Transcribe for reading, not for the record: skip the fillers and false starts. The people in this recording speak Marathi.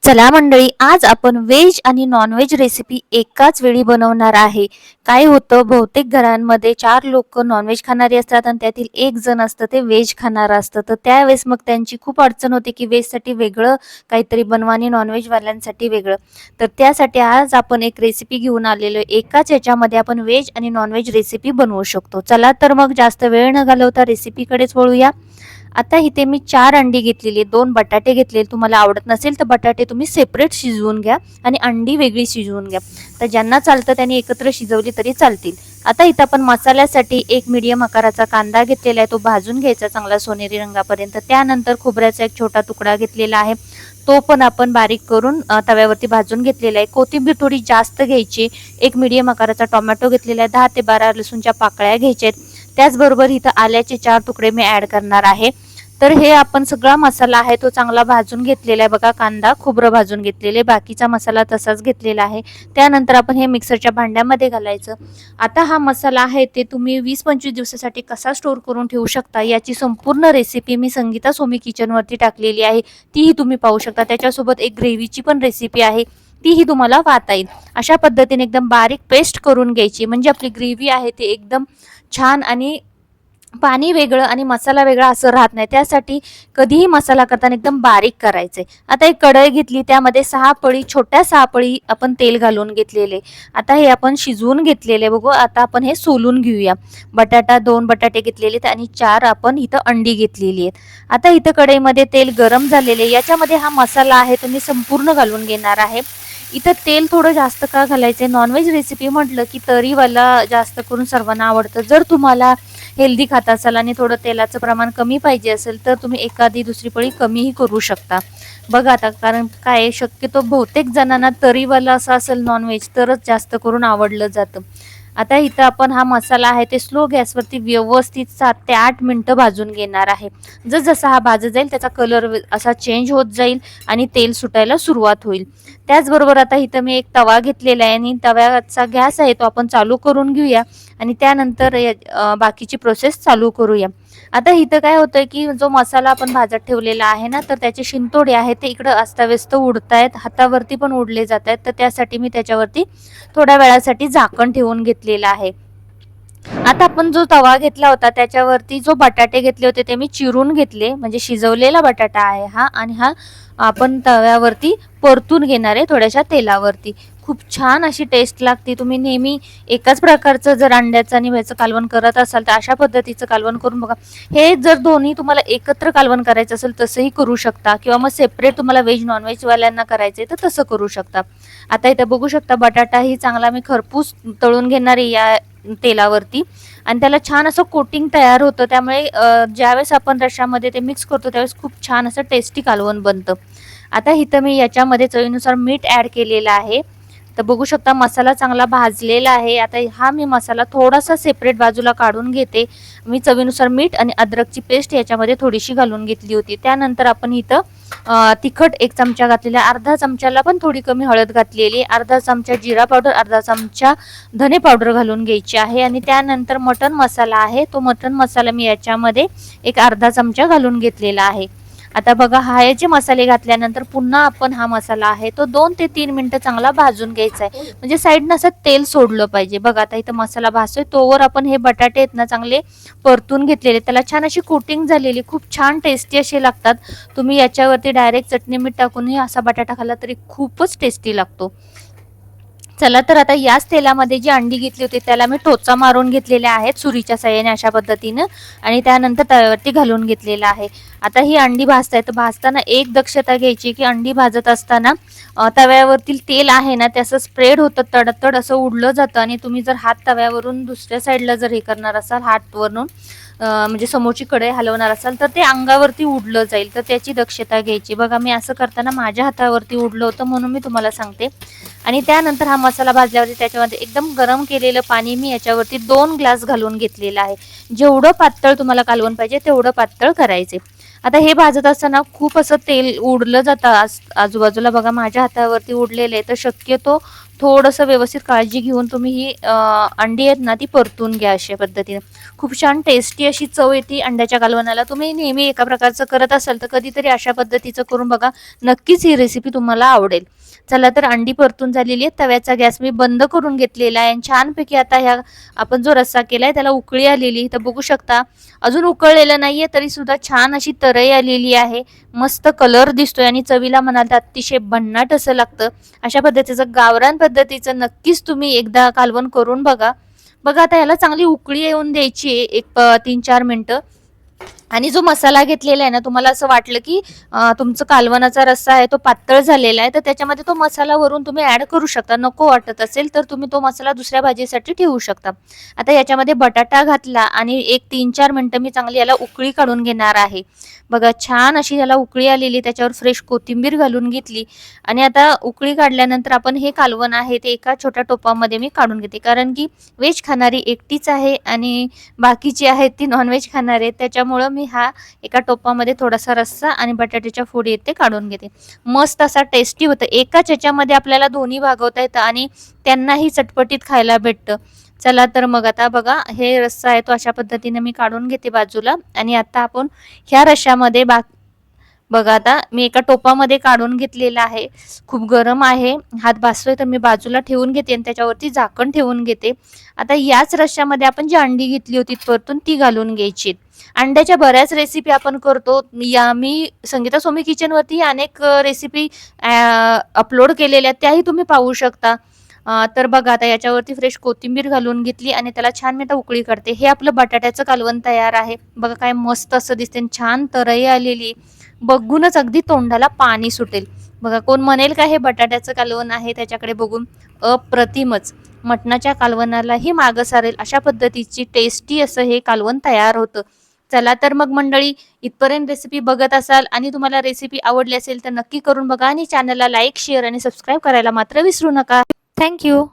चला मंडळी, आज आपण व्हेज आणि नॉनव्हेज रेसिपी एकाच वेळी बनवणार आहे. काय होतं, बहुतेक घरांमध्ये 4 लोक नॉनव्हेज खाणारी असतात आणि त्यातील एक जण असतं ते व्हेज खाणारं असतं. तर त्यावेळेस मग त्यांची खूप अडचण होते की व्हेजसाठी वेगळं काहीतरी बनवा आणि नॉनव्हेजवाल्यांसाठी वेगळं. तर त्यासाठी आज आपण एक रेसिपी घेऊन आलेलो आहे. एकाच याच्यामध्ये आपण व्हेज आणि नॉनव्हेज रेसिपी बनवू शकतो. चला तर मग जास्त वेळ न घालवता रेसिपीकडेच वळूया. आता इथे मी 4 अंडी घेतलेली, 2 बटाटे घेतले. तुम्हाला आवडत नसेल तर बटाटे तुम्ही सेपरेट शिजवून घ्या आणि अंडी वेगळी शिजवून घ्या. तर ज्यांना चालतं त्यांनी एकत्र शिजवली तरी चालतील. आता इथं आपण मसाल्यासाठी एक मीडियम आकाराचा कांदा घेतलेला आहे. तो भाजून घ्यायचा चांगला सोनेरी रंगापर्यंत. त्यानंतर खोबऱ्याचा एक छोटा तुकडा घेतलेला आहे. तो पण आपण बारीक करून तव्यावरती भाजून घेतलेला आहे. कोथिंबीर थोडी जास्त घ्यायची. एक मीडियम आकाराचा टोमॅटो घेतलेला आहे. 10 ते 12 लसूणच्या पाकळ्या घ्यायच्या आहेत. त्याचबरोबर इथं आल्याचे 4 तुकडे मी ऍड करणार आहे. तर हे आपण सगळा मसाला आहे तो चांगला भाजून घेतलेला आहे. बघा, कांदा खोबरं भाजून घेतलेले, बाकीचा मसाला तसाच घेतलेला आहे. त्यानंतर आपण हे मिक्सरच्या भांड्यामध्ये घालायचं. आता हा मसाला आहे ते तुम्ही 20-25 दिवसासाठी कसा स्टोर करून ठेवू शकता याची संपूर्ण रेसिपी मी संगीता सोमी किचनवरती टाकलेली आहे. तीही तुम्ही पाहू शकता. त्याच्यासोबत एक ग्रेव्हीची पण रेसिपी आहे, तीही तुम्हाला पाहता येईल. अशा पद्धतीने एकदम बारीक पेस्ट करून घ्यायची, म्हणजे आपली ग्रेव्ही आहे ती एकदम छान आणि पाणी वेगळं आणि मसाला वेगळा असं राहत नाही. त्यासाठी कधीही मसाला करताना एकदम बारीक करायचे. आता एक कढई घेतली, त्यामध्ये 6 पळी, छोट्या 6 पळी आपण तेल घालून घेतलेले. आता हे आपण शिजवून घेतलेले. बघू, आता आपण हे सोलून घेऊया. 2 बटाटे घेतलेले आणि 4 आपण इथं अंडी घेतलेली आहेत. आता इथं कढईमध्ये तेल गरम झालेले, याच्यामध्ये हा मसाला आहे तो मी संपूर्ण घालून घेणार आहे. इथं तेल थोडं जास्त का घालायचं, नॉनव्हेज रेसिपी म्हटलं की तरीवाला जास्त करून सर्वांना आवडतं. जर तुम्हाला हेल्दी खात असाल आणि थोडं तेलाचं प्रमाण कमी पाहिजे असेल तर तुम्ही एखादी दुसरी पळी कमीही करू शकता. बघा आता, कारण काय शक्यतो बहुतेक जणांना तरीवाला असं असेल नॉनव्हेज तरच जास्त करून आवडलं जातं. आता इथं आपण हा मसाला आहे ते स्लो गॅसवरती व्यवस्थित 7 ते 8 मिनिटं भाजून घेणार आहे. जसजसा हा भाजत जाईल त्याचा कलर असा चेंज होत जाईल आणि तेल सुटायला सुरुवात होईल. त्याचबरोबर आता इथं मी एक तवा घेतलेला आहे आणि तव्याचा गॅस आहे तो आपण चालू करून घेऊया आणि त्यानंतर बाकीची प्रोसेस चालू करूया. आता इथं काय होतंय की जो मसाला आपण भाजत ठेवलेला आहे ना, तर त्याचे शिंतोडे आहेत ते इकडं अस्ताव्यस्त उडतायत, हातावरती पण उडले जात आहेत. तर त्यासाठी मी त्याच्यावरती थोड्या वेळासाठी झाकण ठेवून घेतलेलं आहे. आता आपण जो तवा घेतला होता त्याच्यावरती जो बटाटे घेतले होते ते मी चिरून घेतले, म्हणजे शिजवलेला बटाटा आहे हा, आणि हा आपण तव्यावरती परतून घेणार आहे थोड्याशा तेलावरती. खूप छान अशी टेस्ट लागते. तुम्ही नेहमी एकाच प्रकारचं जर अंड्याचं आणि ह्याचं कालवण करत असाल तर अशा पद्धतीचं कालवण करून बघा. हे जर दोन्ही तुम्हाला एकत्र कालवण करायचं असेल तसंही करू शकता, किंवा मग सेपरेट तुम्हाला व्हेज नॉनव्हेज वाल्यांना करायचे तर तसं करू शकता. आता इथं बघू शकता बटाटाही चांगला मी खरपूस तळून घेणार आहे या तेलावरती, आणि त्याला छान असं कोटिंग तयार होतं. त्यामुळे ज्यावेळेस आपण रश्श्यामध्ये ते मिक्स करतो त्यावेळेस खूप छान असं टेस्टी कालवण बनतं. आता इथं मी याच्यामध्ये चवीनुसार मीठ ॲड केलेलं आहे. तर बघू शकता मसाला चांगला भाजलेला आहे. आता हा मी मसाला थोडासा सेपरेट बाजूला काढून घेते. मी चवीनुसार मीठ आणि अद्रकची पेस्ट याच्यामध्ये थोडीशी घालून घेतली होती. त्यानंतर आपण इथं तिखट 1 चमचा घातलेला, अर्धा चमचाला पण थोडी कमी हळद घातलेली, अर्धा चमचा जिरा पावडर, अर्धा चमचा धने पावडर घालून घ्यायची आहे. आणि त्यानंतर मटन मसाला आहे, तो मटन मसाला मी याच्यामध्ये एक अर्धा चमचा घालून घेतलेला आहे. आता बघा, हा जे मसाले घातल्यानंतर पुन्हा आपण हा मसाला आहे तो 2 ते 3 मिनिटं चांगला भाजून घ्यायचा आहे, म्हणजे साईडनं असं तेल सोडलं पाहिजे. बघा, आता इथं मसाला भाजतोय तोवर आपण हे बटाटे आहेत ना चांगले परतून घेतलेले, त्याला छान अशी कोटिंग झालेली, खूप छान टेस्टी असे लागतात. तुम्ही याच्यावरती डायरेक्ट चटणी मीठ टाकूनही असा बटाटा खाल्ला तरी खूपच टेस्टी लागतो. चला तर आता याच तेलामध्ये जी अंडी घेतली होती त्याला मी टोचा मारून घेतलेल्या आहेत सुरीच्या साहाय्याने अशा पद्धतीनं, आणि त्यानंतर तव्यावरती घालून घेतलेला आहे. आता ही अंडी भाजताय तर भाजताना एक दक्षता घ्यायची की अंडी भाजत असताना तव्यावरतील तेल आहे ना ते असं स्प्रेड होतं, तडतड असं उडलं जातं, आणि तुम्ही जर हात तव्यावरून दुसऱ्या साईडला जर हे करणार असाल, हात वरून म्हणजे समोरची कढई हलवणार असाल तर ते अंगावरती उडलं जाईल, तर त्याची दक्षता घ्यायची. बघा, मी असं करताना माझ्या हातावरती उडलं होतं म्हणून मी तुम्हाला सांगते. आणि त्यानंतर हा मसाला भाजल्यावरती त्याच्यामध्ये एकदम गरम केलेलं पाणी मी याच्यावरती 2 ग्लास घालून घेतलेलं आहे. जेवढं पातळ तुम्हाला कालवण पाहिजे तेवढं पातळ करायचे. आता हे भाजत असताना खूप असं तेल उडलं जातं आजूबाजूला, बघा माझ्या हातावरती उडलेले आहे. तर शक्यतो थोडंसं व्यवस्थित काळजी घेऊन तुम्ही ही अंडी आहेत ना ती परतून घ्या अशा पद्धतीने. खूप छान टेस्टी अशी चव येते अंड्याच्या कालवणाला. तुम्ही नेहमी एका प्रकारचं करत असाल तर कधीतरी अशा पद्धतीचं करून बघा, नक्कीच ही रेसिपी तुम्हाला आवडेल. चला तर अंडी परतून झालेली आहे. तव्याचा गॅस मी बंद करून घेतलेला आहे आणि छानपैकी आता ह्या आपण जो रस्सा केलाय त्याला उकळी आलेली तर बघू शकता. अजून उकळलेलं नाहीये तरी सुद्धा छान अशी तरई आलेली आहे. मस्त कलर दिसतोय आणि चवीला म्हणाल तर अतिशय भन्नाट असं लागतं. अशा पद्धतीचं गावरान पद्धतीचं नक्कीच तुम्ही एकदा कालवण करून बघा. बघा आता याला चांगली उकळी येऊन द्यायची आहे एक 3-4 मिनिटं. आणि जो मसाला घेतलेला आहे ना, तुम्हाला असं वाटलं की तुमचं कालवणाचा रस्सा आहे तो पातळ झालेला आहे, तर त्याच्यामध्ये तो मसाला वरून तुम्ही ॲड करू शकता. नको वाटत असेल तर तुम्ही तो मसाला दुसऱ्या भाजीसाठी ठेवू शकता. आता याच्यामध्ये बटाटा घातला आणि एक 3-4 मिनिटं मी चांगली याला उकळी काढून घेणार आहे. बघा छान अशी याला उकळी आलेली, त्याच्यावर फ्रेश कोथिंबीर घालून घेतली आणि आता उकळी काढल्यानंतर आपण हे कालवण आहे ते एका छोट्या टोपामध्ये मी काढून घेते. कारण की व्हेज खाणारी एकटीच आहे आणि बाकीची आहेत ती नॉनव्हेज खाणार आहेत. त्याच्यामुळं मी हा एका टोपामध्ये थोडासा रस्सा आणि बटाट्याच्या फोडी आहेत ते काढून घेते. मस्त असा टेस्टी होतं. एकाच ह्याच्यामध्ये आपल्याला दोन्ही भागवता येतं आणि त्यांनाही चटपटीत खायला भेटतं. चला तर मग आता बघा हे रस्सा आहे तो अशा पद्धतीने मी काढून घेते बाजूला आणि आता आपण ह्या रश्श्यामध्ये बघा आता मी एका टोपामध्ये काढून घेतलेला आहे. खूप गरम आहे, हात भाजतोय तर मी बाजूला ठेवून घेते आणि त्याच्यावरती झाकण ठेवून घेते. आता याच रश्श्यामध्ये आपण जी अंडी घेतली होती परतून ती घालून घ्यायची. अंड्याच्या बऱ्याच रेसिपी आपण करतो. मी संगीता सोमी किचनवरती अनेक रेसिपी अपलोड केलेल्या त्याही तुम्ही पाहू शकता. तर बघा आता याच्यावरती फ्रेश कोथिंबीर घालून घेतली आणि त्याला छान मी आता उकळी काढते. हे आपलं बटाट्याचं कालवण तयार आहे. बघा काय मस्त असं दिसते, छान तरई आलेली, बघूनच अगदी तोंडाला पाणी सुटेल. बघा कोण म्हणेल का हे बटाट्याचं कालवण आहे त्याच्याकडे बघून? अप्रतिमच. मटणाच्या कालवणालाही मागं सारेल अशा पद्धतीची टेस्टी असं हे कालवण तयार होतं. चला तर मग मंडळी, इथपर्यंत रेसिपी बघत असाल आणि तुम्हाला रेसिपी आवडली असेल तर नक्की करून बघा आणि चॅनलला लाईक, शेअर आणि सबस्क्राईब करायला मात्र विसरू नका. Thank you.